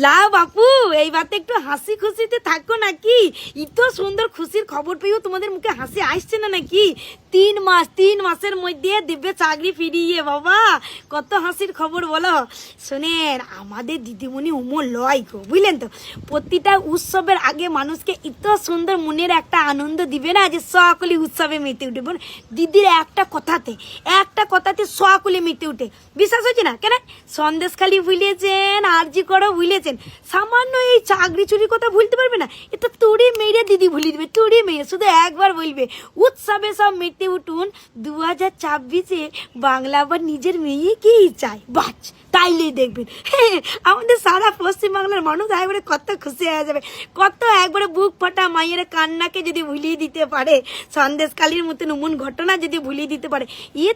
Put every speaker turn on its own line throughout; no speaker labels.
লা বাপু, এইবার তো একটু হাসি খুশিতে থাকো নাকি? এত সুন্দর খুশির খবর পেয়েও তোমাদের মুখে হাসি আসছে না নাকি? 3 মাসের মধ্যে দিব্যে চাকরি ফিরিয়ে বাবা, কত হাসির খবর বলো। শোনেন, আমাদের দিদিমণি উমর লয় গো, বুঝলেন তো? প্রতিটা উৎসবের আগে মানুষকে এত সুন্দর মনের একটা আনন্দ দিবে না যে সকলে উৎসবে মেতে উঠে। দিদির একটা কথাতে সকলে মেতে উঠে। বিশ্বাস হচ্ছে না কেন? সন্দেশখালি ভুলেছেন, আরজি করো ভুলেছেন, সামান্য এই চাকরি চুরির কথা ভুলতে পারবে না? এটা তুড়ি মেরে দিদি ভুলিয়ে দেবে, তুড়ি মেরে। শুধু একবার বলবে উৎসবে সব মেতে উঠুন, 2026-এ বাংলা আবার নিজের মেয়েকেই চায়। বাচ, তাইলেই দেখবেন আমাদের সারা পশ্চিমবাংলার মানুষ একবারে কত খুশি হয়ে যাবে, কত একবারে বুক ফাটা মায়ের কান্নাকে যদি ভুলিয়ে দিতে পারে, সন্দেশকালীর মতন এমন ঘটনা যদি ভুলিয়ে দিতে পারে।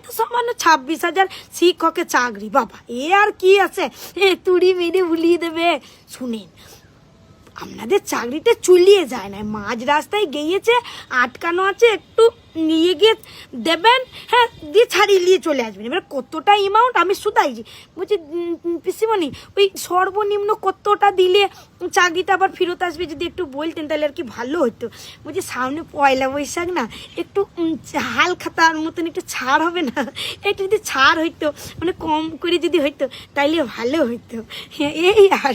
তো সামান্য 26,000 শিক্ষকের চাকরি বাবা, আর কি আছে, তুড়ি মেরে ভুলিয়ে দেবে। শুনেন, আপনাদের চাকরিটা চলিয়ে যায় না, মাঝ রাস্তায় গিয়েছে, আটকানো আছে, একটু নিয়ে গিয়ে দেবেন, হ্যাঁ, দিয়ে ছাড়িয়ে নিয়ে চলে আসবেন। এবার কতটা অ্যামাউন্ট আমি শুধাইছি, বলছি পিসিমণি ওই সর্বনিম্ন কতটা দিলে চাকরিটা আবার ফেরত আসবে, যদি একটু বলতেন তাহলে আর কি ভালো হতো। বলছি সামনে পয়লা বৈশাখ না, একটু হালখাতার মতন একটু ছাড় হবে না? একটু যদি ছাড় হইতো, মানে কম করে যদি হইতো তাইলে ভালো হইতো, এই আর